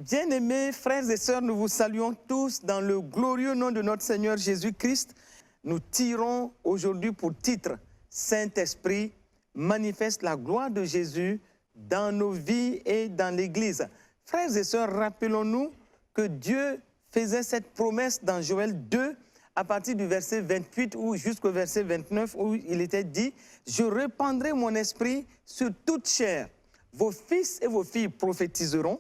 Bien-aimés frères et sœurs, nous vous saluons tous dans le glorieux nom de notre Seigneur Jésus-Christ. Nous tirons aujourd'hui pour titre « Saint-Esprit, manifeste la gloire de Jésus dans nos vies et dans l'Église ». Frères et sœurs, rappelons-nous que Dieu faisait cette promesse dans Joël 2, à partir du verset 28 jusqu'au verset 29, où il était dit « Je répandrai mon esprit sur toute chair. Vos fils et vos filles prophétiseront.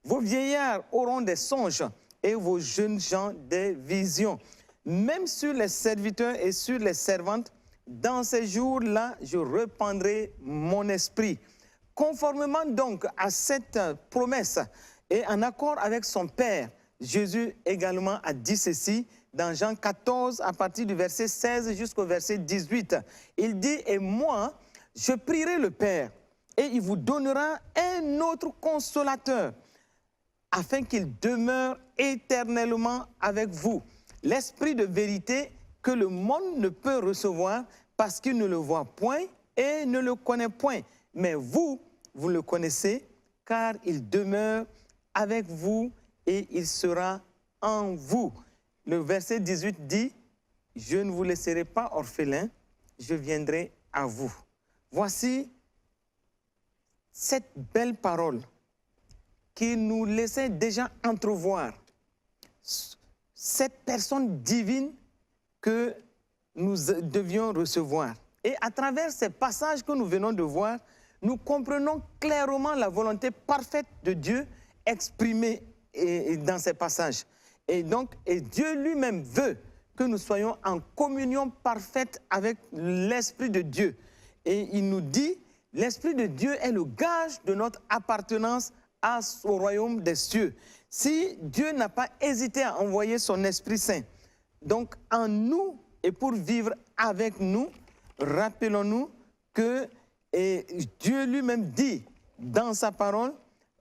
Vos vieillards auront des songes et vos jeunes gens des visions. Même sur les serviteurs et sur les servantes, dans ces jours-là, je répandrai mon esprit. » Conformément donc à cette promesse et en accord avec son Père, Jésus également a dit ceci dans Jean 14, à partir du verset 16 jusqu'au verset 18. Il dit « Et moi, je prierai le Père, et il vous donnera un autre consolateur, afin qu'il demeure éternellement avec vous. L'esprit de vérité que le monde ne peut recevoir parce qu'il ne le voit point et ne le connaît point. Mais vous, vous le connaissez, car il demeure avec vous et il sera en vous. » Le verset 18 dit, « Je ne vous laisserai pas orphelins, je viendrai à vous. » Voici cette belle parole qui nous laissait déjà entrevoir cette personne divine que nous devions recevoir. Et à travers ces passages que nous venons de voir, nous comprenons clairement la volonté parfaite de Dieu exprimée dans ces passages. Et donc, Dieu lui-même veut que nous soyons en communion parfaite avec l'Esprit de Dieu. Et il nous dit, l'Esprit de Dieu est le gage de notre appartenance au royaume des cieux. Si Dieu n'a pas hésité à envoyer son Esprit Saint, donc en nous et pour vivre avec nous, rappelons-nous que Dieu lui-même dit dans sa parole,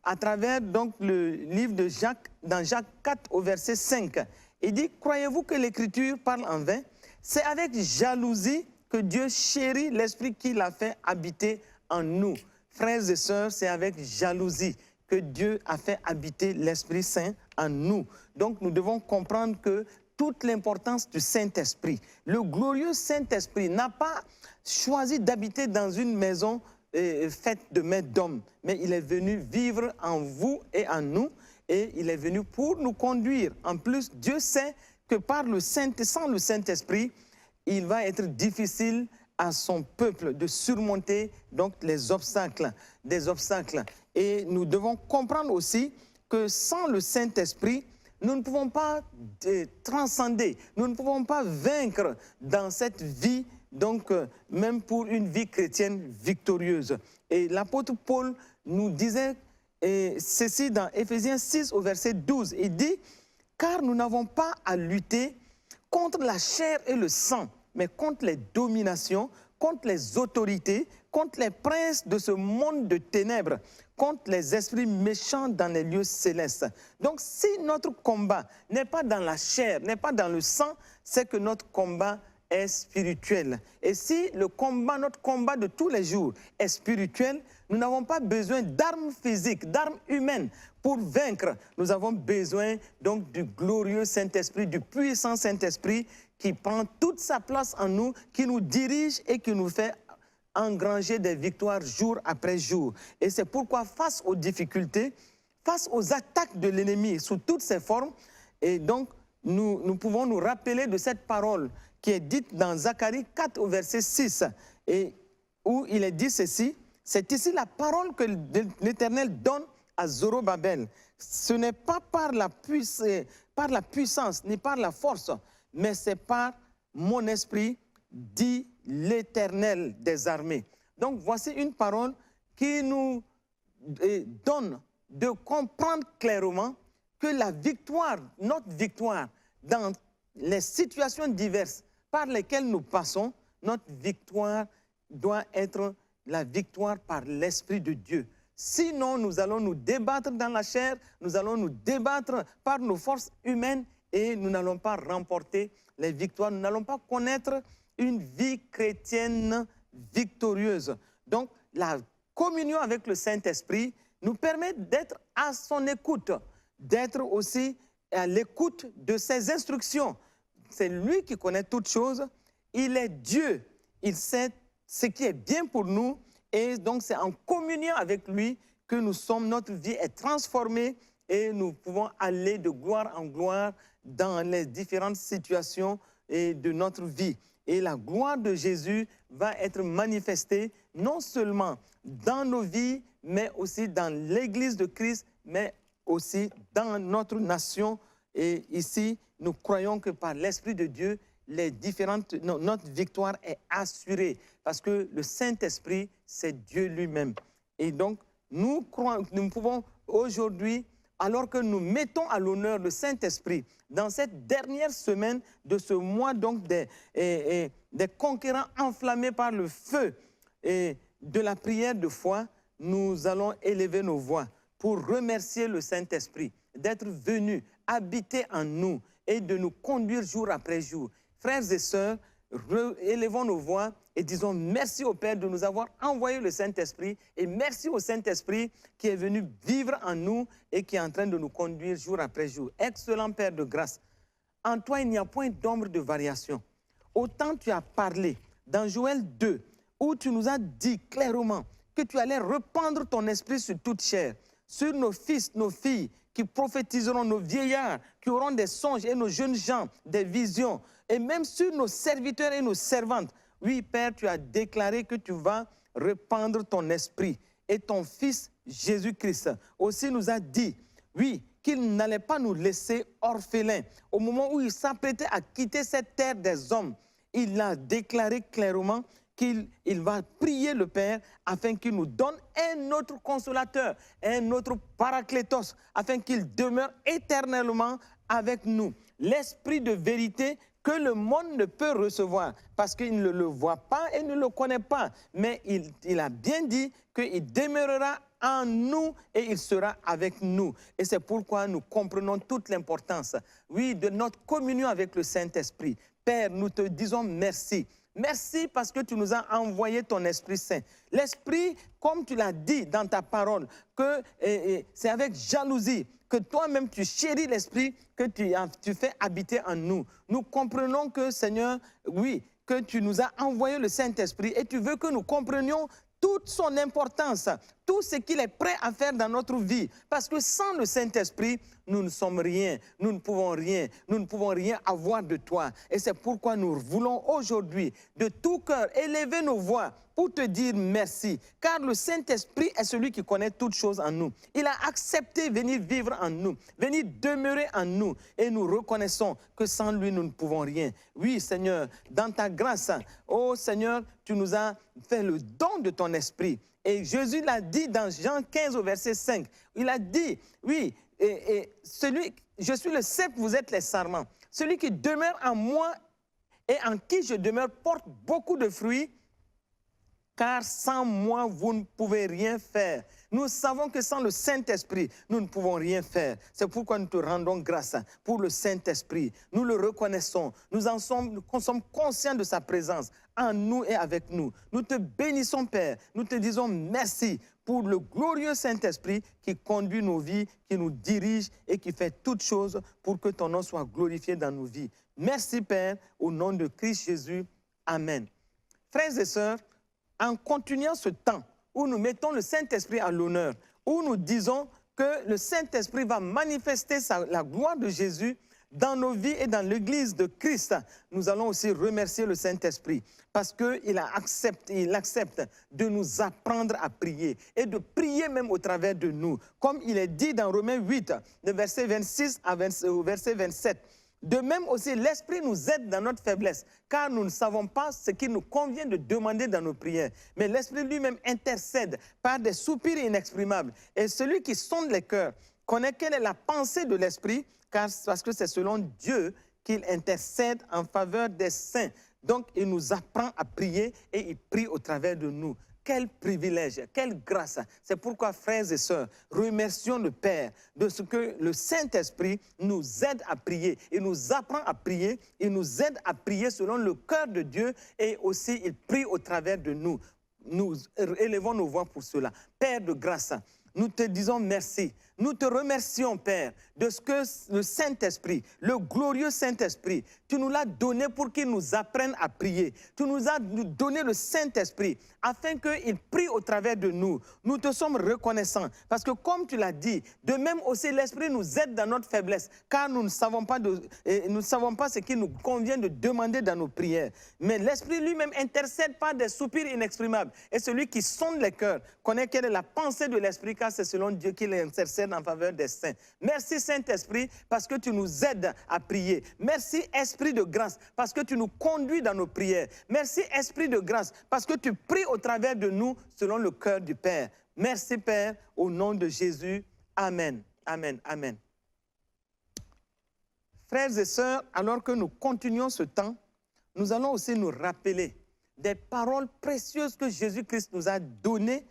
à travers donc le livre de Jacques, dans Jacques 4 au verset 5, il dit « Croyez-vous que l'Écriture parle en vain? C'est avec jalousie que Dieu chérit l'Esprit qu'il a fait habiter en nous. » Frères et sœurs, c'est avec jalousie que Dieu a fait habiter l'Esprit Saint en nous. Donc nous devons comprendre que toute l'importance du Saint-Esprit, le glorieux Saint-Esprit n'a pas choisi d'habiter dans une maison faite de mains d'hommes, mais il est venu vivre en vous et en nous, et il est venu pour nous conduire. En plus, Dieu sait que sans le Saint-Esprit, il va être difficile à son peuple de surmonter donc des obstacles. Et nous devons comprendre aussi que sans le Saint-Esprit, nous ne pouvons pas transcender, nous ne pouvons pas vaincre dans cette vie, donc même pour une vie chrétienne victorieuse. Et l'apôtre Paul nous disait ceci dans Éphésiens 6 au verset 12. Il dit « Car nous n'avons pas à lutter contre la chair et le sang, mais contre les dominations, contre les autorités, contre les princes de ce monde de ténèbres, contre les esprits méchants dans les lieux célestes. » Donc si notre combat n'est pas dans la chair, n'est pas dans le sang, c'est que notre combat est spirituel. Et si notre combat de tous les jours est spirituel, nous n'avons pas besoin d'armes physiques, d'armes humaines pour vaincre. Nous avons besoin donc du glorieux Saint-Esprit, du puissant Saint-Esprit qui prend toute sa place en nous, qui nous dirige et qui nous fait engranger des victoires jour après jour. Et c'est pourquoi face aux difficultés, face aux attaques de l'ennemi sous toutes ses formes, et donc nous pouvons nous rappeler de cette parole qui est dite dans Zacharie 4 au verset 6, et où il est dit ceci, c'est ici la parole que l'Éternel donne à Zorobabel. Ce n'est pas par la puissance ni par la force, mais c'est par mon esprit, dit l'Éternel des armées. Donc voici une parole qui nous donne de comprendre clairement que la victoire, notre victoire dans les situations diverses par lesquelles nous passons, notre victoire doit être la victoire par l'Esprit de Dieu. Sinon, nous allons nous débattre dans la chair, nous allons nous débattre par nos forces humaines et nous n'allons pas remporter les victoires, nous n'allons pas connaître une vie chrétienne victorieuse. Donc, la communion avec le Saint-Esprit nous permet d'être à son écoute, d'être aussi à l'écoute de ses instructions. C'est lui qui connaît toutes choses. Il est Dieu. Il sait ce qui est bien pour nous. Et donc, c'est en communion avec lui que notre vie est transformée et nous pouvons aller de gloire en gloire dans les différentes situations de notre vie. Et la gloire de Jésus va être manifestée non seulement dans nos vies, mais aussi dans l'Église de Christ, mais aussi dans notre nation. Et ici, nous croyons que par l'Esprit de Dieu, notre victoire est assurée. Parce que le Saint-Esprit, c'est Dieu lui-même. Et donc, nous pouvons aujourd'hui, alors que nous mettons à l'honneur le Saint-Esprit, dans cette dernière semaine de ce mois donc des conquérants enflammés par le feu et de la prière de foi, nous allons élever nos voix pour remercier le Saint-Esprit d'être venu habiter en nous et de nous conduire jour après jour. Frères et sœurs, élevons nos voix et disons merci au Père de nous avoir envoyé le Saint-Esprit et merci au Saint-Esprit qui est venu vivre en nous et qui est en train de nous conduire jour après jour. Excellent Père de grâce, en toi il n'y a point d'ombre de variation. Autant tu as parlé dans Joël 2, où tu nous as dit clairement que tu allais répandre ton esprit sur toute chair, sur nos fils, nos filles, qui prophétiseront, nos vieillards, qui auront des songes, et nos jeunes gens, des visions, et même sur nos serviteurs et nos servantes. Oui, Père, tu as déclaré que tu vas répandre ton esprit. Et ton Fils Jésus-Christ aussi nous a dit, oui, qu'il n'allait pas nous laisser orphelins. Au moment où il s'apprêtait à quitter cette terre des hommes, il a déclaré clairement qu'il va prier le Père afin qu'il nous donne un autre consolateur, un autre paraclétos, afin qu'il demeure éternellement avec nous. L'esprit de vérité que le monde ne peut recevoir parce qu'il ne le voit pas et ne le connaît pas. Mais il a bien dit qu'il demeurera en nous et il sera avec nous. Et c'est pourquoi nous comprenons toute l'importance, oui, de notre communion avec le Saint-Esprit. Père, nous te disons merci. Merci parce que tu nous as envoyé ton Esprit Saint. L'Esprit, comme tu l'as dit dans ta parole, que c'est avec jalousie que toi-même tu chéris l'Esprit que tu fais habiter en nous. Nous comprenons que, Seigneur, oui, que tu nous as envoyé le Saint-Esprit et tu veux que nous comprenions toute son importance, tout ce qu'il est prêt à faire dans notre vie. Parce que sans le Saint-Esprit, nous ne sommes rien, nous ne pouvons rien avoir de toi. Et c'est pourquoi nous voulons aujourd'hui, de tout cœur, élever nos voix pour te dire merci. Car le Saint-Esprit est celui qui connaît toutes choses en nous. Il a accepté venir vivre en nous, venir demeurer en nous. Et nous reconnaissons que sans lui, nous ne pouvons rien. Oui, Seigneur, dans ta grâce, oh Seigneur, tu nous as fait le don de ton Esprit. Et Jésus l'a dit dans Jean 15 au verset 5. Il a dit, oui, je suis le cep, vous êtes les sarments. Celui qui demeure en moi et en qui je demeure porte beaucoup de fruits, car sans moi, vous ne pouvez rien faire. Nous savons que sans le Saint-Esprit, nous ne pouvons rien faire. C'est pourquoi nous te rendons grâce pour le Saint-Esprit. Nous le reconnaissons. Nous sommes conscients de sa présence en nous et avec nous. Nous te bénissons, Père. Nous te disons merci pour le glorieux Saint-Esprit qui conduit nos vies, qui nous dirige et qui fait toutes choses pour que ton nom soit glorifié dans nos vies. Merci, Père, au nom de Christ Jésus. Amen. Frères et sœurs, en continuant ce temps où nous mettons le Saint-Esprit à l'honneur, où nous disons que le Saint-Esprit va manifester la gloire de Jésus dans nos vies et dans l'Église de Christ, nous allons aussi remercier le Saint-Esprit parce qu'il accepte de nous apprendre à prier et de prier même au travers de nous. Comme il est dit dans Romains 8, de verset 26 au verset 27. De même aussi, l'Esprit nous aide dans notre faiblesse, car nous ne savons pas ce qu'il nous convient de demander dans nos prières. Mais l'Esprit lui-même intercède par des soupirs inexprimables. Et celui qui sonde les cœurs connaît quelle est la pensée de l'Esprit, parce que c'est selon Dieu qu'il intercède en faveur des saints. Donc, il nous apprend à prier et il prie au travers de nous. Quel privilège, quelle grâce. C'est pourquoi, frères et sœurs, remercions le Père de ce que le Saint-Esprit nous aide à prier. Il nous apprend à prier, il nous aide à prier selon le cœur de Dieu et aussi il prie au travers de nous. Nous élevons nos voix pour cela. Père de grâce, nous te disons merci Nous te remercions, Père, de ce que le Saint-Esprit, le glorieux Saint-Esprit, tu nous l'as donné pour qu'il nous apprenne à prier. Tu nous as donné le Saint-Esprit afin qu'il prie au travers de nous. Nous te sommes reconnaissants parce que comme tu l'as dit, de même aussi l'Esprit nous aide dans notre faiblesse car nous ne savons pas ce qu'il nous convient de demander dans nos prières. Mais l'Esprit lui-même intercède par des soupirs inexprimables. Et celui qui sonde les cœurs connaît quelle est la pensée de l'Esprit car c'est selon Dieu qu'il intercède en faveur des saints. Merci Saint-Esprit parce que tu nous aides à prier. Merci Esprit de grâce parce que tu nous conduis dans nos prières. Merci Esprit de grâce parce que tu pries au travers de nous selon le cœur du Père. Merci Père, au nom de Jésus. Amen. Amen. Amen. Frères et sœurs, alors que nous continuons ce temps, nous allons aussi nous rappeler des paroles précieuses que Jésus-Christ nous a données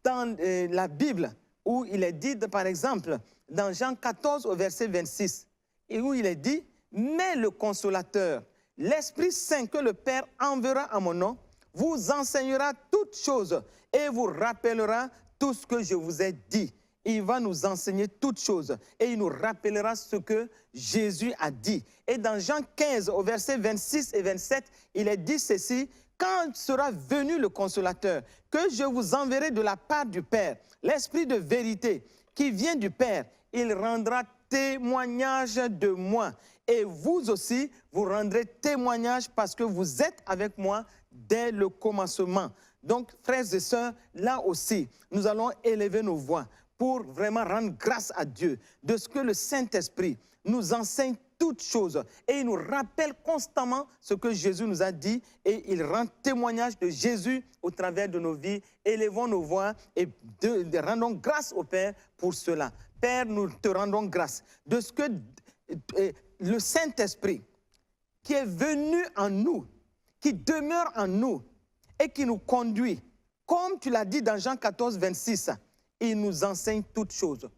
dans la Bible, où il est dit, par exemple, dans Jean 14, au verset 26, et où il est dit, « Mais le Consolateur, l'Esprit Saint que le Père enverra en mon nom, vous enseignera toutes choses et vous rappellera tout ce que je vous ai dit. » Il va nous enseigner toutes choses et il nous rappellera ce que Jésus a dit. Et dans Jean 15, au verset 26 et 27, il est dit ceci, « Quand sera venu le Consolateur, que je vous enverrai de la part du Père, l'Esprit de vérité qui vient du Père, il rendra témoignage de moi. Et vous aussi, vous rendrez témoignage parce que vous êtes avec moi dès le commencement. » Donc, frères et sœurs, là aussi, nous allons élever nos voix pour vraiment rendre grâce à Dieu de ce que le Saint-Esprit nous enseigne toutes choses et il nous rappelle constamment ce que Jésus nous a dit et il rend témoignage de Jésus au travers de nos vies. Élevons nos voix et rendons grâce au Père pour cela. Père, nous te rendons grâce de ce que le Saint-Esprit qui est venu en nous, qui demeure en nous et qui nous conduit, comme tu l'as dit dans Jean 14, 26, il nous enseigne toutes choses.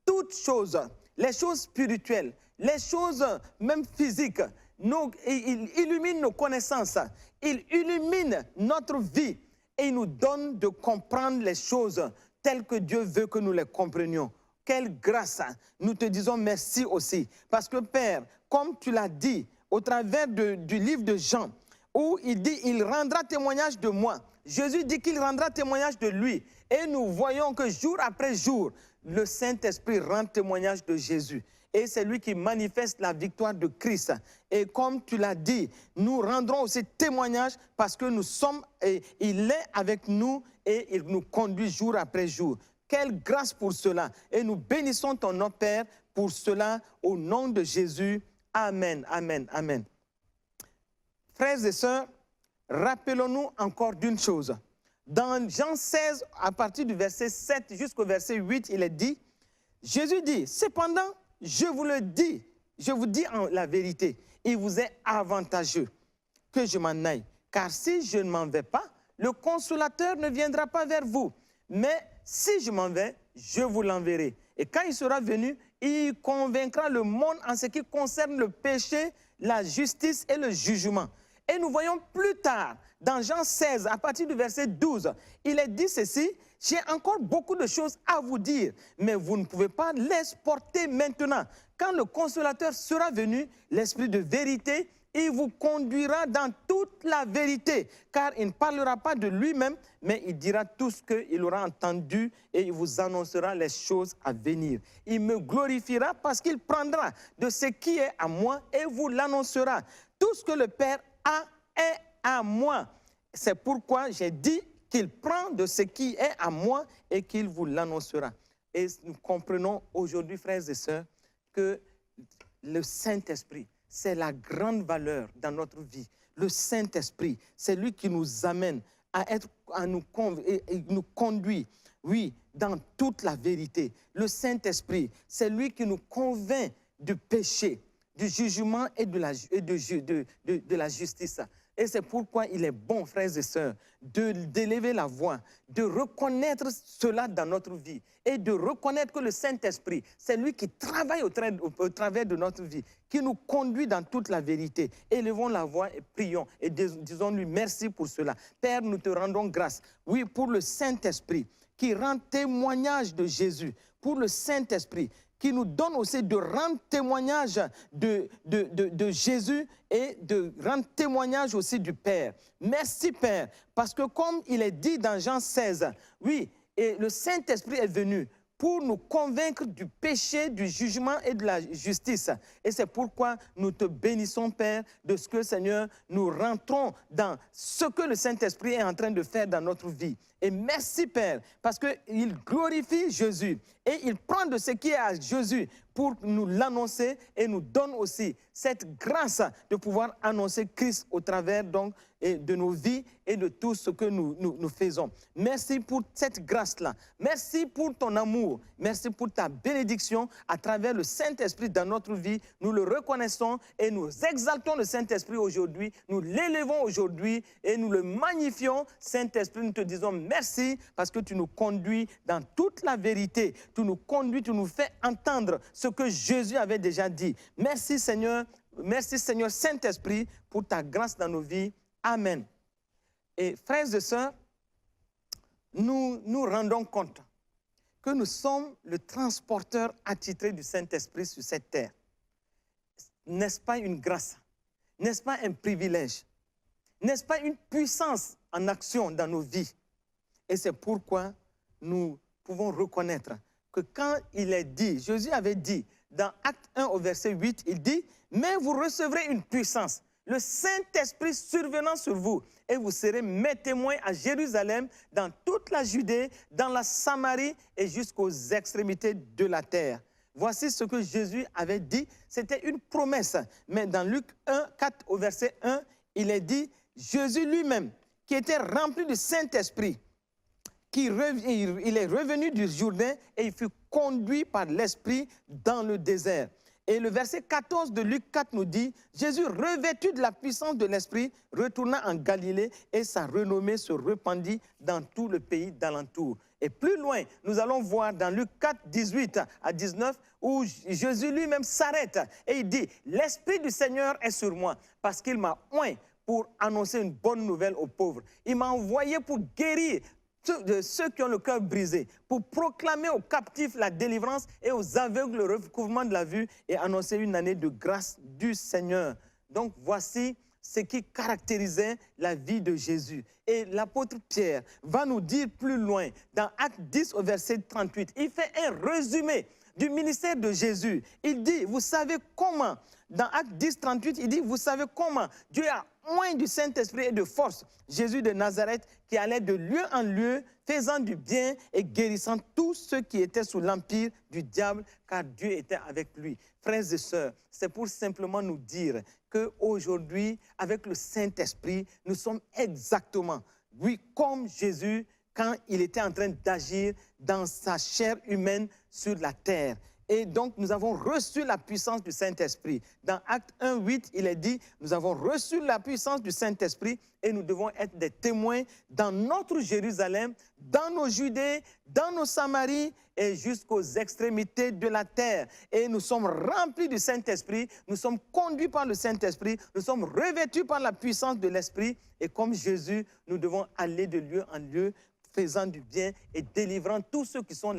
Toutes choses, les choses spirituelles, les choses même physiques. Il illumine nos connaissances, il illumine notre vie et il nous donne de comprendre les choses telles que Dieu veut que nous les comprenions. Quelle grâce! Nous te disons merci aussi. Parce que Père, comme tu l'as dit au travers du livre de Jean, où il dit, il rendra témoignage de moi. Jésus dit qu'il rendra témoignage de lui. Et nous voyons que jour après jour, le Saint-Esprit rend témoignage de Jésus. Et c'est lui qui manifeste la victoire de Christ. Et comme tu l'as dit, nous rendrons aussi témoignage parce que nous sommes, et il est avec nous et il nous conduit jour après jour. Quelle grâce pour cela. Et nous bénissons ton nom, Père, pour cela, au nom de Jésus. Amen, amen, amen. Frères et sœurs, rappelons-nous encore d'une chose. Dans Jean 16, à partir du verset 7 jusqu'au verset 8, il est dit, Jésus dit, cependant, je vous le dis, je vous dis en la vérité, il vous est avantageux que je m'en aille. Car si je ne m'en vais pas, le Consolateur ne viendra pas vers vous. Mais si je m'en vais, je vous l'enverrai. Et quand il sera venu, il convaincra le monde en ce qui concerne le péché, la justice et le jugement. Et nous voyons plus tard, dans Jean 16, à partir du verset 12, il est dit ceci, « J'ai encore beaucoup de choses à vous dire, mais vous ne pouvez pas les porter maintenant. Quand le Consolateur sera venu, l'Esprit de vérité, il vous conduira dans toute la vérité, car il ne parlera pas de lui-même, mais il dira tout ce qu'il aura entendu et il vous annoncera les choses à venir. Il me glorifiera parce qu'il prendra de ce qui est à moi et vous l'annoncera. Tout ce que le Père a est à moi. C'est pourquoi j'ai dit qu'il prend de ce qui est à moi et qu'il vous l'annoncera. » Et nous comprenons aujourd'hui, frères et sœurs, que le Saint-Esprit, c'est la grande valeur dans notre vie. Le Saint-Esprit, c'est lui qui nous amène à nous conduit, oui, dans toute la vérité. Le Saint-Esprit, c'est lui qui nous convainc du péché, du jugement et de la justice. Et c'est pourquoi il est bon, frères et sœurs, d'élever la voix, de reconnaître cela dans notre vie et de reconnaître que le Saint-Esprit, c'est lui qui travaille au travers de notre vie, qui nous conduit dans toute la vérité. Élevons la voix et prions et disons-lui merci pour cela. Père, nous te rendons grâce, oui, pour le Saint-Esprit qui rend témoignage de Jésus, pour le Saint-Esprit, qui nous donne aussi de rendre témoignage de Jésus et de rendre témoignage aussi du Père. Merci Père, parce que comme il est dit dans Jean 16, oui, et le Saint-Esprit est venu pour nous convaincre du péché, du jugement et de la justice. Et c'est pourquoi nous te bénissons, Père, de ce que, Seigneur, nous rentrons dans ce que le Saint-Esprit est en train de faire dans notre vie. Et merci, Père, parce qu'il glorifie Jésus et il prend de ce qui est à Jésus pour nous l'annoncer et nous donne aussi cette grâce de pouvoir annoncer Christ au travers donc de nos vies et de tout ce que nous faisons. Merci pour cette grâce-là. Merci pour ton amour. Merci pour ta bénédiction à travers le Saint-Esprit dans notre vie. Nous le reconnaissons et nous exaltons le Saint-Esprit aujourd'hui. Nous l'élevons aujourd'hui et nous le magnifions. Saint-Esprit, nous te disons merci parce que tu nous conduis dans toute la vérité. Tu nous conduis, tu nous fais entendre ce que Jésus avait déjà dit. Merci Seigneur Saint-Esprit pour ta grâce dans nos vies. Amen. Et frères et sœurs, nous nous rendons compte que nous sommes le transporteur attitré du Saint-Esprit sur cette terre. N'est-ce pas une grâce? N'est-ce pas un privilège? N'est-ce pas une puissance en action dans nos vies? Et c'est pourquoi nous pouvons reconnaître que quand il est dit, Jésus avait dit, dans Acte 1 au verset 8, il dit, « Mais vous recevrez une puissance, le Saint-Esprit survenant sur vous, et vous serez mes témoins à Jérusalem, dans toute la Judée, dans la Samarie et jusqu'aux extrémités de la terre. » Voici ce que Jésus avait dit, c'était une promesse. Mais dans Luc 1, 4 au verset 1, il est dit, Jésus lui-même, qui était rempli du Saint-Esprit, il est revenu du Jourdain et il fut conduit par l'Esprit dans le désert. Et le verset 14 de Luc 4 nous dit, Jésus, revêtu de la puissance de l'Esprit, retourna en Galilée et sa renommée se répandit dans tout le pays d'alentour. Et plus loin, nous allons voir dans Luc 4, 18 à 19, où Jésus lui-même s'arrête et il dit, l'Esprit du Seigneur est sur moi parce qu'il m'a oint pour annoncer une bonne nouvelle aux pauvres. Il m'a envoyé pour guérir de ceux qui ont le cœur brisé, pour proclamer aux captifs la délivrance et aux aveugles le recouvrement de la vue et annoncer une année de grâce du Seigneur. Donc voici ce qui caractérisait la vie de Jésus. Et l'apôtre Pierre va nous dire plus loin, dans Acte 10 au verset 38, il fait un résumé du ministère de Jésus. Il dit, vous savez comment, dans Acte 10, 38, il dit, vous savez comment Dieu a oint du Saint-Esprit et de force Jésus de Nazareth qui allait de lieu en lieu, faisant du bien et guérissant tous ceux qui étaient sous l'empire du diable, car Dieu était avec lui. Frères et sœurs, c'est pour simplement nous dire qu'aujourd'hui, avec le Saint-Esprit, nous sommes exactement, oui, comme Jésus, quand il était en train d'agir dans sa chair humaine sur la terre. Et donc, nous avons reçu la puissance du Saint-Esprit. Dans Acte 1, 8, il est dit, nous avons reçu la puissance du Saint-Esprit et nous devons être des témoins dans notre Jérusalem, dans nos Judées, dans nos Samaries et jusqu'aux extrémités de la terre. Et nous sommes remplis du Saint-Esprit, nous sommes conduits par le Saint-Esprit, nous sommes revêtus par la puissance de l'Esprit. Et comme Jésus, nous devons aller de lieu en lieu, faisant du bien et délivrant tous ceux qui sont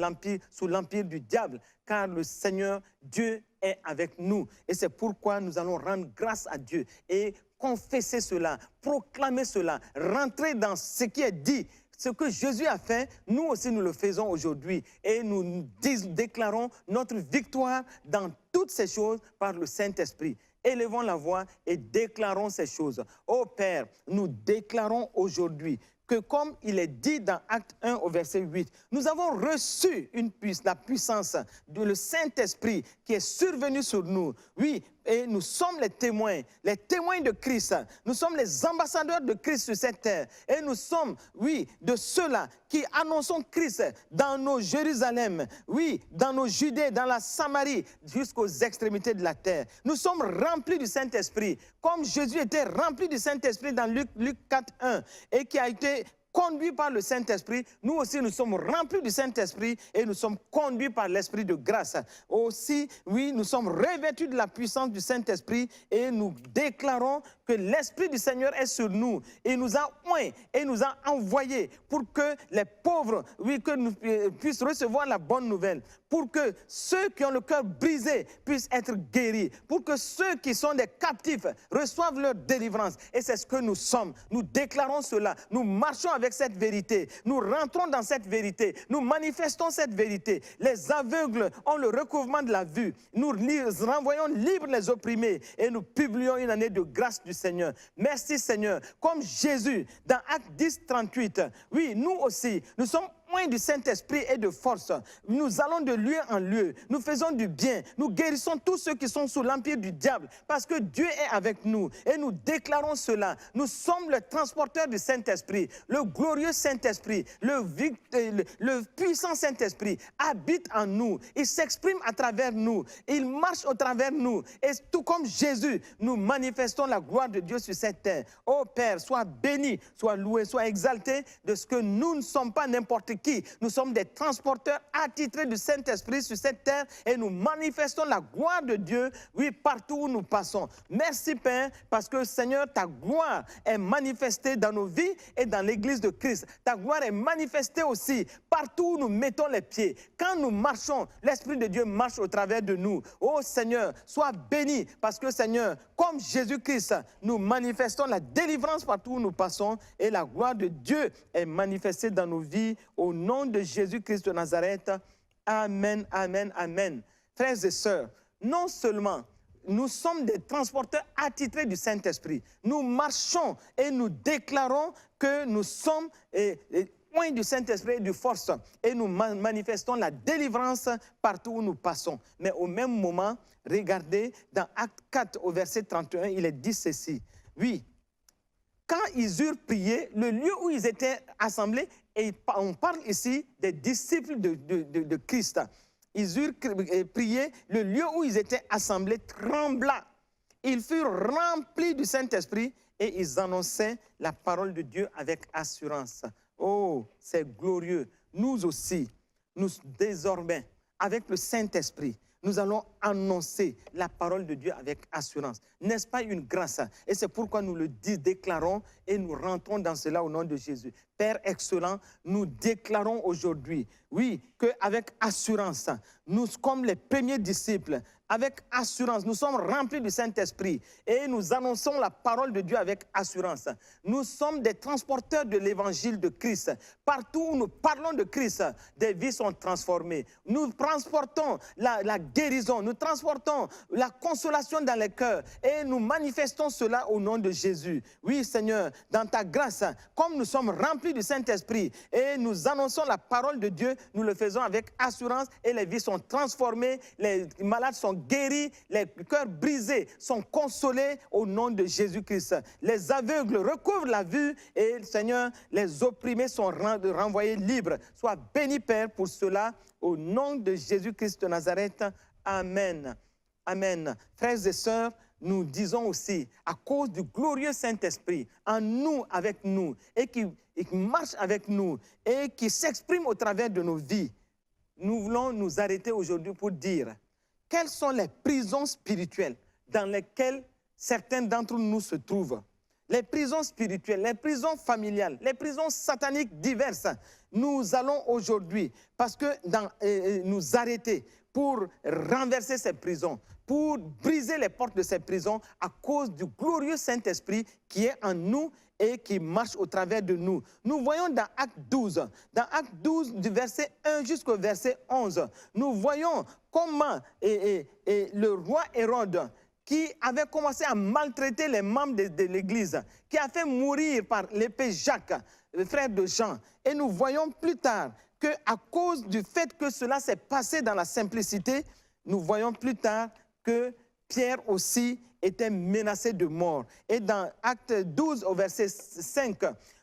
sous l'empire du diable, car le Seigneur, Dieu est avec nous. Et c'est pourquoi nous allons rendre grâce à Dieu et confesser cela, proclamer cela, rentrer dans ce qui est dit. Ce que Jésus a fait, nous aussi nous le faisons aujourd'hui. Et nous déclarons notre victoire dans toutes ces choses par le Saint-Esprit. Élevons la voix et déclarons ces choses. Ô Père, nous déclarons aujourd'hui que comme il est dit dans Acte 1 au verset 8, nous avons reçu la puissance du Saint-Esprit qui est survenu sur nous. Oui, et nous sommes les témoins de Christ. Nous sommes les ambassadeurs de Christ sur cette terre. Et nous sommes, oui, de ceux-là qui annonçons Christ dans nos Jérusalem, oui, dans nos Judées, dans la Samarie, jusqu'aux extrémités de la terre. Nous sommes remplis du Saint-Esprit, comme Jésus était rempli du Saint-Esprit dans Luc 4, 1, et qui a été conduits par le Saint-Esprit, nous aussi nous sommes remplis du Saint-Esprit et nous sommes conduits par l'Esprit de grâce. Aussi, oui, nous sommes revêtus de la puissance du Saint-Esprit et nous déclarons que l'Esprit du Seigneur est sur nous. Il nous a oint et nous a envoyés pour que les pauvres, oui, que nous puissent recevoir la bonne nouvelle, pour que ceux qui ont le cœur brisé puissent être guéris, pour que ceux qui sont des captifs reçoivent leur délivrance. Et c'est ce que nous sommes. Nous déclarons cela. Nous marchons avec cette vérité. Nous rentrons dans cette vérité. Nous manifestons cette vérité. Les aveugles ont le recouvrement de la vue. Nous renvoyons libres les opprimés et nous publions une année de grâce du Seigneur. Merci Seigneur. Comme Jésus, dans Acte 10, 38, oui, nous aussi, nous sommes oints du Saint-Esprit et de force. Nous allons de lieu en lieu. Nous faisons du bien. Nous guérissons tous ceux qui sont sous l'empire du diable parce que Dieu est avec nous. Et nous déclarons cela. Nous sommes le transporteur du Saint-Esprit. Le glorieux Saint-Esprit, le puissant Saint-Esprit habite en nous. Il s'exprime à travers nous. Il marche au travers nous. Et tout comme Jésus, nous manifestons la gloire de Dieu sur cette terre. Ô Père, sois béni, sois loué, sois exalté de ce que nous ne sommes pas n'importe qui. Nous sommes des transporteurs attitrés du Saint-Esprit sur cette terre et nous manifestons la gloire de Dieu, oui, partout où nous passons. Merci Père, parce que Seigneur, ta gloire est manifestée dans nos vies et dans l'Église de Christ. Ta gloire est manifestée aussi partout où nous mettons les pieds. Quand nous marchons, l'Esprit de Dieu marche au travers de nous. Oh Seigneur, sois béni, parce que Seigneur, comme Jésus-Christ, nous manifestons la délivrance partout où nous passons et la gloire de Dieu est manifestée dans nos vies. Au nom de Jésus-Christ de Nazareth, amen, amen, amen. Frères et sœurs, non seulement nous sommes des transporteurs attitrés du Saint-Esprit, nous marchons et nous déclarons que nous sommes oints du Saint-Esprit et de force et nous manifestons la délivrance partout où nous passons. Mais au même moment, regardez dans Acte 4 au verset 31, il est dit ceci. Oui, quand ils eurent prié, le lieu où ils étaient assemblés, et on parle ici des disciples de Christ. Ils eurent prié, le lieu où ils étaient assemblés trembla. Ils furent remplis du Saint-Esprit et ils annonçaient la parole de Dieu avec assurance. Oh, c'est glorieux. Nous aussi, nous désormais, avec le Saint-Esprit, nous allons annoncer la parole de Dieu avec assurance. N'est-ce pas une grâce? Et c'est pourquoi nous le déclarons et nous rentrons dans cela au nom de Jésus. Père excellent, nous déclarons aujourd'hui, oui, qu'avec assurance, nous, comme les premiers disciples, avec assurance, nous sommes remplis du Saint-Esprit et nous annonçons la parole de Dieu avec assurance. Nous sommes des transporteurs de l'évangile de Christ. Partout où nous parlons de Christ, des vies sont transformées. Nous transportons la guérison, nous transportons la consolation dans les cœurs et nous manifestons cela au nom de Jésus. Oui, Seigneur, dans ta grâce, comme nous sommes remplis du Saint-Esprit et nous annonçons la parole de Dieu, nous le faisons avec assurance et les vies sont transformées, les malades sont guéris, les cœurs brisés sont consolés au nom de Jésus-Christ. Les aveugles recouvrent la vue et, Seigneur, les opprimés sont renvoyés libres. Sois béni, Père, pour cela, au nom de Jésus-Christ de Nazareth. Amen. Amen. Frères et sœurs, nous disons aussi, à cause du glorieux Saint-Esprit, en nous, avec nous, et qui marche avec nous, et qui s'exprime au travers de nos vies, nous voulons nous arrêter aujourd'hui pour dire quelles sont les prisons spirituelles dans lesquelles certains d'entre nous se trouvent. Les prisons spirituelles, les prisons familiales, les prisons sataniques diverses. Nous allons aujourd'hui, parce que nous arrêter pour renverser ces prisons, pour briser les portes de ces prisons à cause du glorieux Saint-Esprit qui est en nous et qui marche au travers de nous. Nous voyons dans Acte 12, du verset 1 jusqu'au verset 11, nous voyons comment le roi Hérode, qui avait commencé à maltraiter les membres de l'Église, qui a fait mourir par l'épée Jacques, le frère de Jean. Et nous voyons plus tard qu'à cause du fait que cela s'est passé dans la simplicité, nous voyons plus tard que Pierre aussi était menacé de mort. Et dans Acte 12 au verset 5,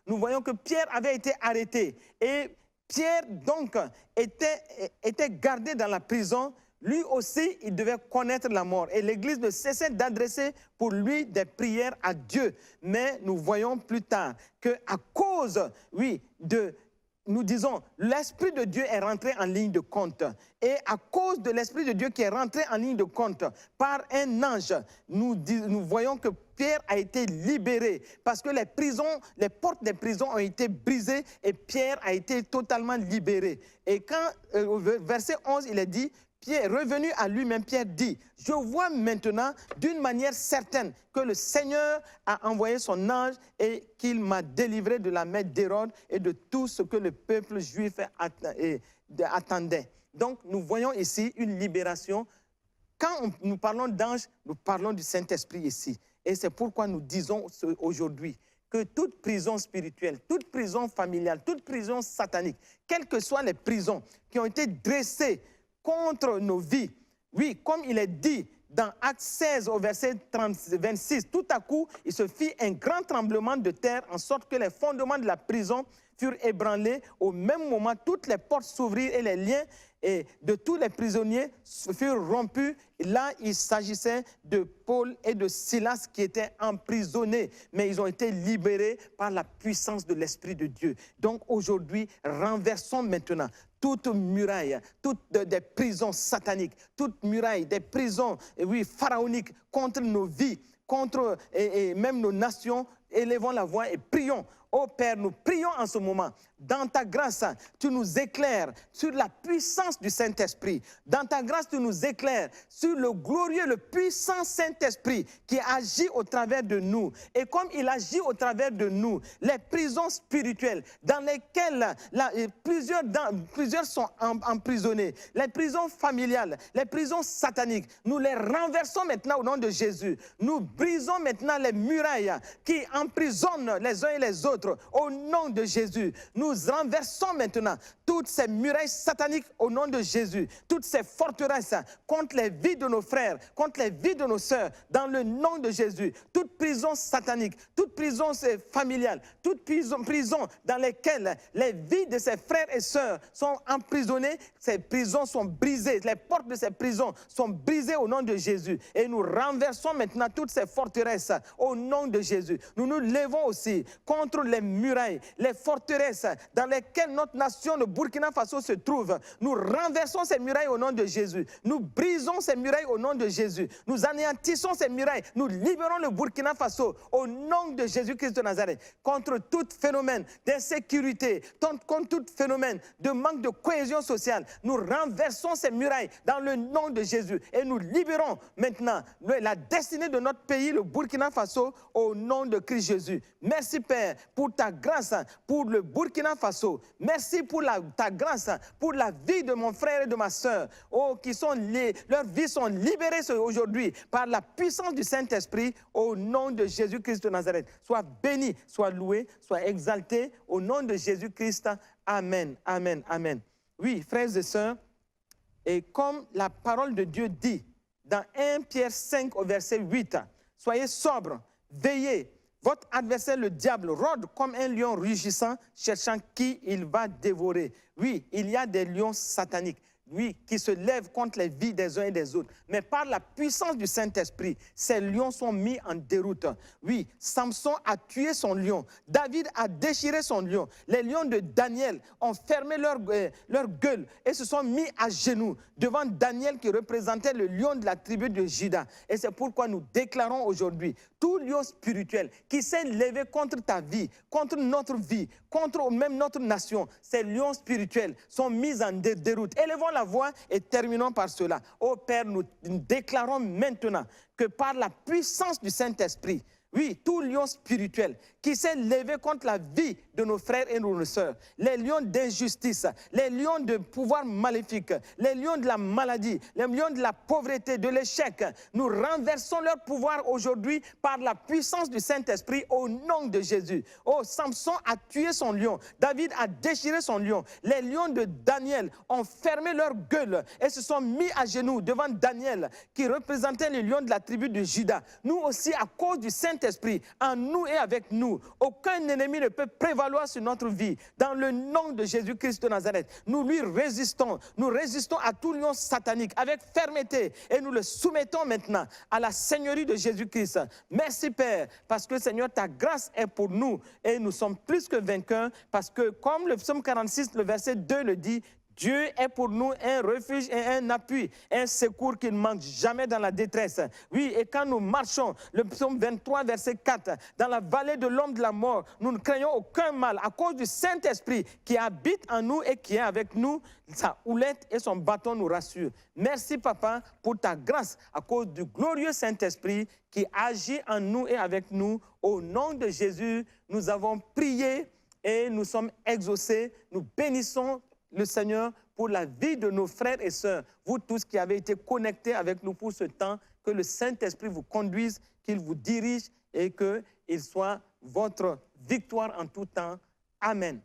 nous voyons que Pierre avait été arrêté. Et Pierre donc était gardé dans la prison lui aussi, il devait connaître la mort. Et l'Église ne cessait d'adresser pour lui des prières à Dieu. Mais nous voyons plus tard qu'à cause, oui, nous disons, l'Esprit de Dieu est rentré en ligne de compte. Et à cause de l'Esprit de Dieu qui est rentré en ligne de compte par un ange, nous voyons que Pierre a été libéré parce que les portes des prisons ont été brisées et Pierre a été totalement libéré. Et quand, au verset 11, il est dit, Pierre, revenu à lui-même, Pierre dit, je vois maintenant d'une manière certaine que le Seigneur a envoyé son ange et qu'il m'a délivré de la main d'Hérode et de tout ce que le peuple juif attendait. Donc, nous voyons ici une libération. Quand nous parlons d'ange, nous parlons du Saint-Esprit ici. Et c'est pourquoi nous disons aujourd'hui que toute prison spirituelle, toute prison familiale, toute prison satanique, quelles que soient les prisons qui ont été dressées contre nos vies. Oui, comme il est dit dans Actes 16 au verset 26, tout à coup, il se fit un grand tremblement de terre en sorte que les fondements de la prison furent ébranlés. Au même moment, toutes les portes s'ouvrirent et les liens de tous les prisonniers furent rompus. Et là, il s'agissait de Paul et de Silas qui étaient emprisonnés, mais ils ont été libérés par la puissance de l'Esprit de Dieu. Donc aujourd'hui, renversons maintenant toute muraille, toutes des prisons sataniques, toute muraille, des prisons, oui, pharaoniques contre nos vies, contre et même nos nations. Élevons la voix et prions. Ô Père, nous prions en ce moment. Dans ta grâce, tu nous éclaires sur la puissance du Saint-Esprit. Dans ta grâce, tu nous éclaires sur le glorieux, le puissant Saint-Esprit qui agit au travers de nous. Et comme il agit au travers de nous, les prisons spirituelles dans lesquelles plusieurs sont emprisonnés, les prisons familiales, les prisons sataniques, nous les renversons maintenant au nom de Jésus. Nous brisons maintenant les murailles qui emprisonnent les uns et les autres au nom de Jésus. Nous renversons maintenant toutes ces murailles sataniques au nom de Jésus, toutes ces forteresses contre les vies de nos frères, contre les vies de nos sœurs, dans le nom de Jésus. Toute prison satanique, toute prison familiale, toute prison dans lesquelles les vies de ces frères et sœurs sont emprisonnées, ces prisons sont brisées, les portes de ces prisons sont brisées au nom de Jésus. Et nous renversons maintenant toutes ces forteresses au nom de Jésus. Nous nous levons aussi contre les murailles, les forteresses dans lesquelles notre nation, le Burkina Faso, se trouve. Nous renversons ces murailles au nom de Jésus. Nous brisons ces murailles au nom de Jésus. Nous anéantissons ces murailles. Nous libérons le Burkina Faso au nom de Jésus-Christ de Nazareth. Contre tout phénomène d'insécurité, contre tout phénomène de manque de cohésion sociale, nous renversons ces murailles dans le nom de Jésus. Et nous libérons maintenant la destinée de notre pays, le Burkina Faso, au nom de Christ Jésus. Merci Père pour ta grâce, pour le Burkina Faso. Merci pour ta grâce, pour la vie de mon frère et de ma sœur. Oh, leurs vies sont libérées aujourd'hui par la puissance du Saint-Esprit au nom de Jésus-Christ de Nazareth. Sois béni, sois loué, sois exalté au nom de Jésus-Christ. Amen, amen, amen. Oui, frères et sœurs, et comme la parole de Dieu dit dans 1 Pierre 5 au verset 8, soyez sobres, veillez. Votre adversaire, le diable, rôde comme un lion rugissant, cherchant qui il va dévorer. Oui, il y a des lions sataniques, oui, qui se lèvent contre les vies des uns et des autres. Mais par la puissance du Saint-Esprit, ces lions sont mis en déroute. Oui, Samson a tué son lion. David a déchiré son lion. Les lions de Daniel ont fermé leur gueule et se sont mis à genoux devant Daniel qui représentait le lion de la tribu de Juda. Et c'est pourquoi nous déclarons aujourd'hui, tout lion spirituel qui s'est levé contre ta vie, contre notre vie, contre même notre nation, ces lions spirituels sont mis en déroute. Élevons la voix et terminons par cela. Ô Père, nous déclarons maintenant que par la puissance du Saint-Esprit, oui, tout lion spirituel qui s'est levé contre la vie de nos frères et de nos sœurs, les lions d'injustice, les lions de pouvoir maléfique, les lions de la maladie, les lions de la pauvreté, de l'échec, nous renversons leur pouvoir aujourd'hui par la puissance du Saint-Esprit au nom de Jésus. Oh, Samson a tué son lion, David a déchiré son lion, les lions de Daniel ont fermé leur gueule et se sont mis à genoux devant Daniel qui représentait les lions de la tribu de Juda. Nous aussi, à cause du Saint-Esprit, Saint-Esprit en nous et avec nous. Aucun ennemi ne peut prévaloir sur notre vie. Dans le nom de Jésus-Christ de Nazareth, nous lui résistons. Nous résistons à tout lion satanique avec fermeté et nous le soumettons maintenant à la Seigneurie de Jésus-Christ. Merci Père, parce que Seigneur, ta grâce est pour nous et nous sommes plus que vainqueurs parce que comme le psaume 46, le verset 2 le dit, Dieu est pour nous un refuge et un appui, un secours qui ne manque jamais dans la détresse. Oui, et quand nous marchons, le psaume 23, verset 4, dans la vallée de l'ombre de la mort, nous ne craignons aucun mal à cause du Saint-Esprit qui habite en nous et qui est avec nous. Sa houlette et son bâton nous rassurent. Merci, Papa, pour ta grâce à cause du glorieux Saint-Esprit qui agit en nous et avec nous. Au nom de Jésus, nous avons prié et nous sommes exaucés. Nous bénissons le Seigneur pour la vie de nos frères et sœurs, vous tous qui avez été connectés avec nous pour ce temps, que le Saint-Esprit vous conduise, qu'il vous dirige et qu'il soit votre victoire en tout temps. Amen.